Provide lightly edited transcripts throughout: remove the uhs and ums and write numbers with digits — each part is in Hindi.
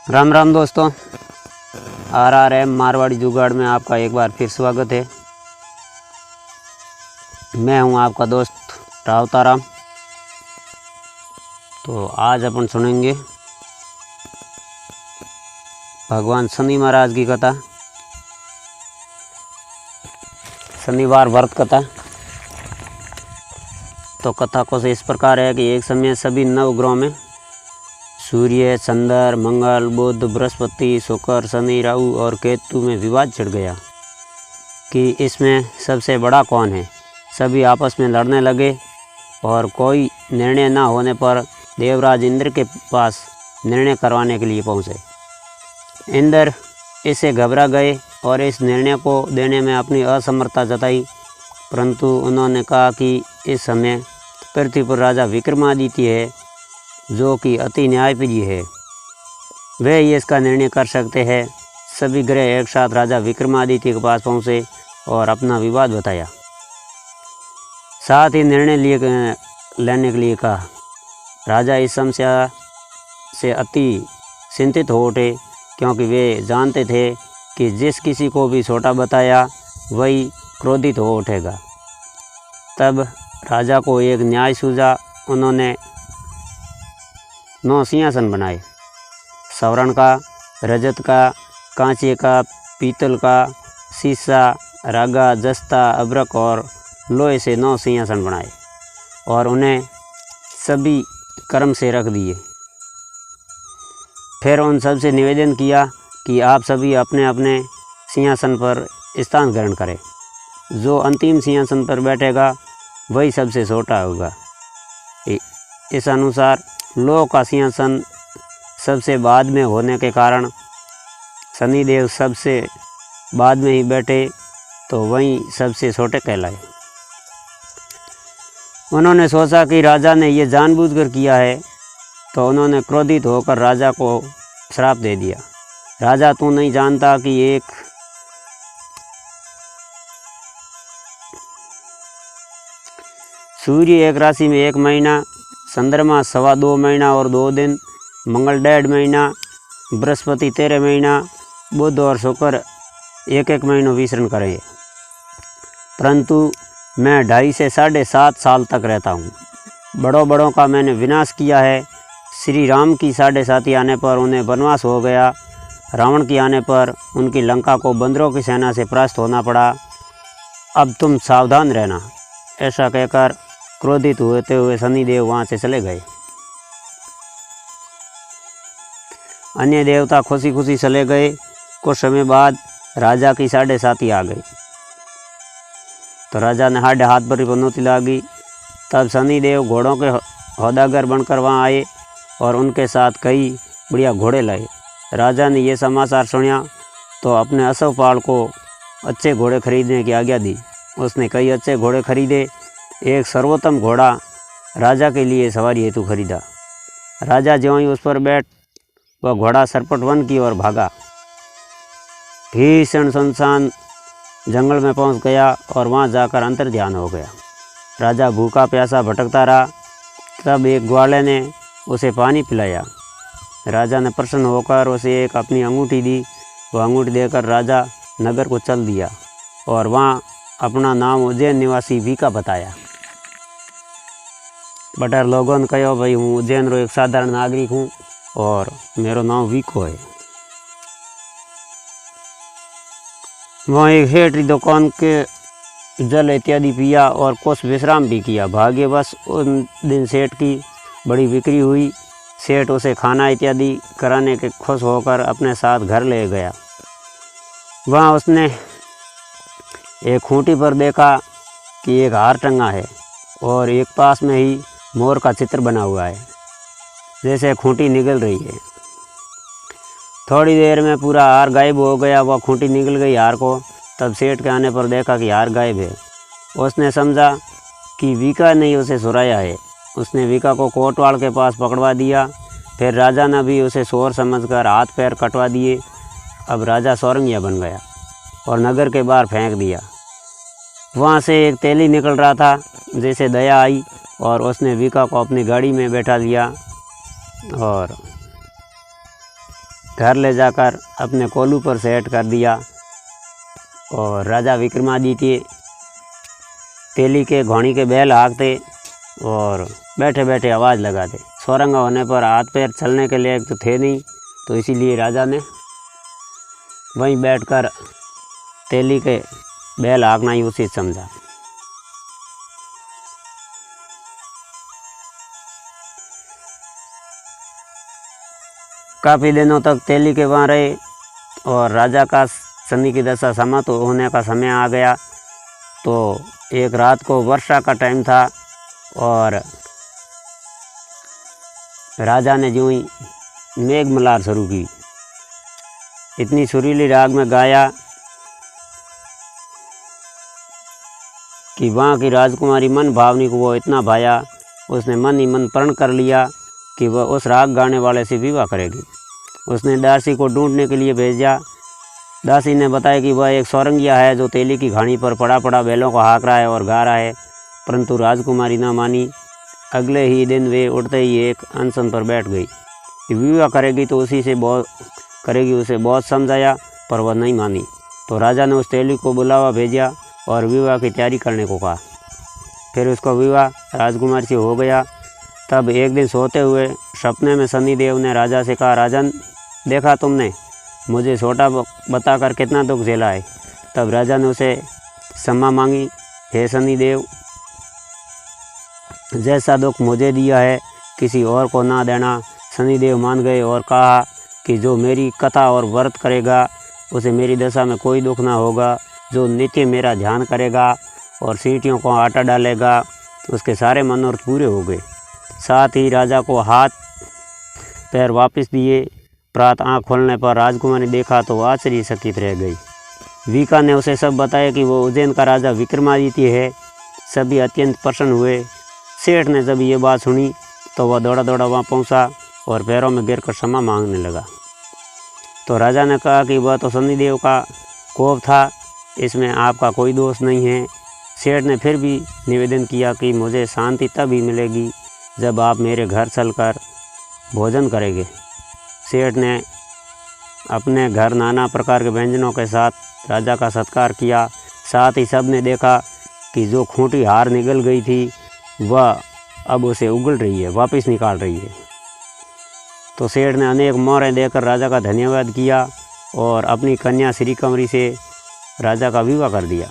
राम राम दोस्तों, RRM मारवाड़ी जुगाड़ में आपका एक बार फिर स्वागत है। मैं हूं आपका दोस्त रावताराम। तो आज अपन सुनेंगे भगवान शनि महाराज की कथा, शनिवार व्रत कथा। तो कथा को इस प्रकार है कि एक समय सभी नवग्रहों में सूर्य, चंद्र, मंगल, बुध, बृहस्पति, शुक्र, शनि, राहु और केतु में विवाद छिड़ गया कि इसमें सबसे बड़ा कौन है। सभी आपस में लड़ने लगे और कोई निर्णय न होने पर देवराज इंद्र के पास निर्णय करवाने के लिए पहुँचे। इंद्र इससे घबरा गए और इस निर्णय को देने में अपनी असमर्थता जताई, परंतु उन्होंने कहा कि इस समय पृथ्वी पर राजा विक्रमादित्य है, जो कि अति न्यायप्रिय है। वे ही इसका निर्णय कर सकते हैं। सभी ग्रह एक साथ राजा विक्रमादित्य के पास पहुँचे और अपना विवाद बताया, साथ ही निर्णय लेने के लिए कहा। राजा इस समस्या से अति चिंतित हो उठे, क्योंकि वे जानते थे कि जिस किसी को भी छोटा बताया वही क्रोधित हो उठेगा। तब राजा को एक न्याय सूझा। उन्होंने 9 सिंहासन बनाए, स्वर्ण का, रजत का, कांचे का, पीतल का, शीशा, रागा, जस्ता, अभ्रक और लोहे से 9 सिंहासन बनाए और उन्हें सभी क्रम से रख दिए। फिर उन सब से निवेदन किया कि आप सभी अपने अपने सिंहासन पर स्थान ग्रहण करें। जो अंतिम सिंहासन पर बैठेगा वही सबसे छोटा होगा। इस अनुसार लोह का सिंहासन सबसे बाद में होने के कारण शनिदेव सबसे बाद में ही बैठे, तो वहीं सबसे छोटे कहलाए। उन्होंने सोचा कि राजा ने ये जानबूझकर किया है, तो उन्होंने क्रोधित होकर राजा को श्राप दे दिया। राजा, तू नहीं जानता कि एक सूर्य एक राशि में 1 महीना, चंद्रमा 2.25 महीना और 2 दिन, मंगल 1.5 महीना, बृहस्पति 13 महीना, बुध और शुक्र 1-1 महीनों विचरण करेंगे, परंतु मैं 2.5 से 7.5 साल तक रहता हूँ। बड़ों का मैंने विनाश किया है। श्री राम की 7.5 आने पर उन्हें वनवास हो गया। रावण की आने पर उनकी लंका को बंदरों की सेना से परास्त होना पड़ा। अब तुम सावधान रहना। ऐसा कहकर क्रोधित होते हुए शनिदेव वहाँ से चले गए। अन्य देवता खुशी खुशी चले गए। कुछ समय बाद राजा की 7.5 आ गई, तो राजा ने हाथ पर पनौती लागी। तब शनिदेव घोड़ों के सौदागर बनकर वहाँ आए और उनके साथ कई बढ़िया घोड़े लाए। राजा ने ये समाचार सुना तो अपने अश्वपाल को अच्छे घोड़े खरीदने की आज्ञा दी। उसने कई अच्छे घोड़े खरीदे। एक सर्वोत्तम घोड़ा राजा के लिए सवारी हेतु खरीदा। राजा ज्यों ही उस पर बैठ, वह घोड़ा सरपट वन की ओर भागा। भीषण सुनसान जंगल में पहुंच गया और वहां जाकर अंतर्ध्यान हो गया। राजा भूखा प्यासा भटकता रहा। तब एक ग्वाले ने उसे पानी पिलाया। राजा ने प्रसन्न होकर उसे एक अपनी अंगूठी दी। वह अंगूठी देकर राजा नगर को चल दिया और वहाँ अपना नाम उज्जैन निवासी वीका बताया। बटर लोगों ने कहो, भाई हूँ उज्जैन रो एक साधारण नागरिक हूँ और मेरो नाम वीको है। वहाँ एक हेठरी दुकान के जल इत्यादि पिया और कुछ विश्राम भी किया। भाग्यवश उन दिन सेठ की बड़ी बिक्री हुई। सेठ उसे खाना इत्यादि कराने के खुश होकर अपने साथ घर ले गया। वहाँ उसने एक खूंटी पर देखा कि एक हार टंगा है और एक पास में ही मोर का चित्र बना हुआ है, जैसे खूंटी निकल रही है। थोड़ी देर में पूरा हार गायब हो गया। वह खूंटी निकल गई हार को। तब सेठ के आने पर देखा कि हार गायब है। उसने समझा कि वीका ने उसे चुराया है। उसने वीका को कोतवाल के पास पकड़वा दिया। फिर राजा ने भी उसे चोर समझकर हाथ पैर कटवा दिए। अब राजा सौरंगिया बन गया और नगर के बाहर फेंक दिया। वहाँ से एक तेली निकल रहा था, जैसे दया आई और उसने वीका को अपनी गाड़ी में बैठा लिया और घर ले जाकर अपने कोलू पर सेट कर दिया और राजा विक्रमादित्य तेली के घोड़ी के बैल हाँकते और बैठे बैठे आवाज़ लगाते। सोरंग होने पर हाथ पैर चलने के लिए तो थे नहीं, तो इसीलिए राजा ने वहीं बैठकर तेली के बैल हाँकना ही उचित समझा। काफ़ी दिनों तक तेली के वहाँ रहे और राजा का शनि की दशा समाप्त होने का समय आ गया। तो एक रात को वर्षा का टाइम था और राजा ने यूं ही मेघ मल्हार शुरू की। इतनी सुरीली राग में गाया कि वहाँ की राजकुमारी मन भावनी को वो इतना भाया, उसने मन ही मन प्रण कर लिया कि वह उस राग गाने वाले से विवाह करेगी। उसने दासी को ढूंढने के लिए भेजा। दासी ने बताया कि वह एक सोरंगिया है जो तेली की घानी पर पड़ा पड़ा बैलों को हाँक रहा है और गा रहा है, परंतु राजकुमारी न मानी। अगले ही दिन वे उठते ही एक अनशन पर बैठ गई कि विवाह करेगी तो उसी से बहुत करेगी। उसे बहुत समझाया पर वह नहीं मानी। तो राजा ने उस तेली को बुलावा भेजा और विवाह की तैयारी करने को कहा। फिर उसका विवाह राजकुमारी से हो गया। तब एक दिन सोते हुए सपने में शनिदेव ने राजा से कहा, राजन देखा तुमने, मुझे छोटा बताकर कितना दुख झेला है। तब राजा ने उसे क्षमा मांगी। हे शनिदेव, जैसा दुख मुझे दिया है किसी और को ना देना। शनिदेव मान गए और कहा कि जो मेरी कथा और व्रत करेगा उसे मेरी दशा में कोई दुख ना होगा। जो नित्य मेरा ध्यान करेगा और सीटियों को आटा डालेगा उसके सारे मनोरथ पूरे हो गए। साथ ही राजा को हाथ पैर वापस दिए। प्रातः आँख खोलने पर राजकुमारी देखा तो आश्चर्यचकित रह गई। विका ने उसे सब बताया कि वो उज्जैन का राजा विक्रमादित्य है। सभी अत्यंत प्रसन्न हुए। सेठ ने जब ये बात सुनी तो वह दौड़ा दौड़ा वहाँ पहुँचा और पैरों में गिरकर क्षमा मांगने लगा। तो राजा ने कहा कि वह तो शनिदेव का कोप था, इसमें आपका कोई दोष नहीं है। सेठ ने फिर भी निवेदन किया कि मुझे शांति तभी मिलेगी जब आप मेरे घर चलकर भोजन करेंगे। सेठ ने अपने घर नाना प्रकार के व्यंजनों के साथ राजा का सत्कार किया। साथ ही सब ने देखा कि जो खूंटी हार निकल गई थी वह अब उसे उगल रही है, वापस निकाल रही है। तो सेठ ने अनेक मोहरें देकर राजा का धन्यवाद किया और अपनी कन्या श्रीकमरी से राजा का विवाह कर दिया।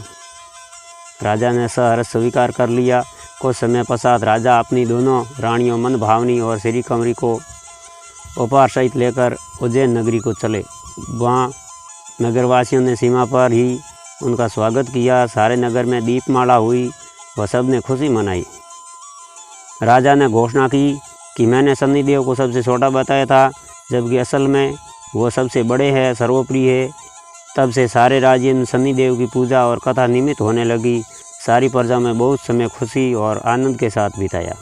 राजा ने सहर्ष स्वीकार कर लिया। कुछ समय पश्चात राजा अपनी दोनों रानियों मन भावनी और श्रीकमरी को उपहार सहित लेकर उज्जैन नगरी को चले। वहाँ नगरवासियों ने सीमा पर ही उनका स्वागत किया। सारे नगर में दीपमाला हुई व सब ने खुशी मनाई। राजा ने घोषणा की कि मैंने शनिदेव को सबसे छोटा बताया था, जबकि असल में वो सबसे बड़े हैं, सर्वप्रिय है। तब से सारे राज्य में शनिदेव की पूजा और कथा निमित्त होने लगी। सारी प्रजा में बहुत समय खुशी और आनंद के साथ बिताया।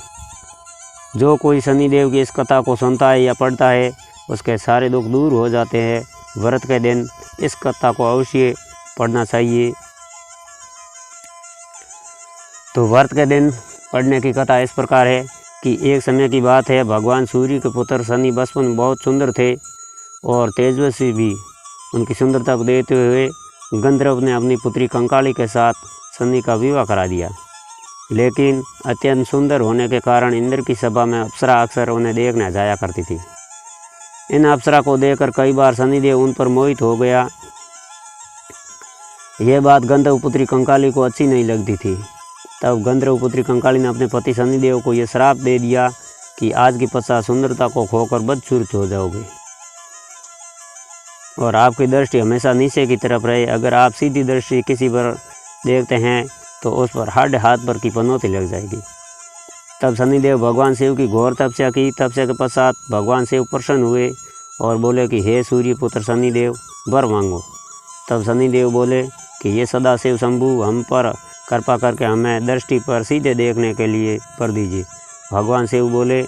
जो कोई शनिदेव की इस कथा को सुनता है या पढ़ता है उसके सारे दुख दूर हो जाते हैं। व्रत के दिन इस कथा को अवश्य पढ़ना चाहिए। तो व्रत के दिन पढ़ने की कथा इस प्रकार है कि एक समय की बात है, भगवान सूर्य के पुत्र शनि बचपन में बहुत सुंदर थे और तेजस्वी भी। उनकी सुंदरता को देखते हुए गंधर्व ने अपनी पुत्री कंकाली के साथ शनि का विवाह करा दिया। लेकिन अत्यंत सुंदर होने के कारण इंद्र की सभा में अप्सरा अक्सर उन्हें देखने जाया करती थी। इन अप्सरा को देखकर कई बार शनिदेव उन पर मोहित हो गया। यह बात गंधर्व पुत्री कंकाली को अच्छी नहीं लगती थी। तब गंधर्व पुत्री कंकाली ने अपने पति शनिदेव को यह श्राप दे दिया कि आज के पश्चात सुंदरता को खोकर बदसूरत हो जाओगे और आपकी दृष्टि हमेशा नीचे की तरफ रहे। अगर आप सीधी दृष्टि किसी पर देखते हैं तो उस पर हाथ पर की पनौती लग जाएगी। तब शनिदेव भगवान शिव की घोर तपस्या की। तपस्या के पश्चात भगवान शिव प्रसन्न हुए और बोले कि हे सूर्य पुत्र शनिदेव, वर मांगो। तब शनिदेव बोले कि ये सदाशिव शंभु, हम पर कृपा करके हमें दृष्टि पर सीधे देखने के लिए कर दीजिए। भगवान शिव बोले,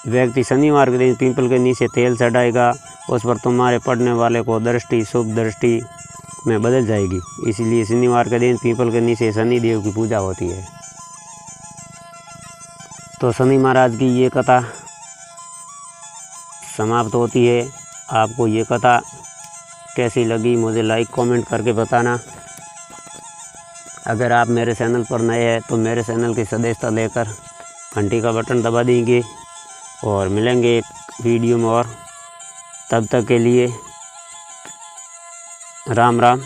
व्यक्ति शनिवार के दिन पीपल के नीचे तेल चढ़ाएगा, उस पर तुम्हारे पढ़ने वाले को दृष्टि शुभ दृष्टि में बदल जाएगी। इसलिए शनिवार के दिन पीपल के नीचे शनिदेव की पूजा होती है। तो शनि महाराज की ये कथा समाप्त होती है। आपको ये कथा कैसी लगी मुझे लाइक कमेंट करके बताना। अगर आप मेरे चैनल पर नए हैं तो मेरे चैनल की सदस्यता लेकर घंटी का बटन दबा देंगे और मिलेंगे एक वीडियो में और तब तक के लिए राम राम।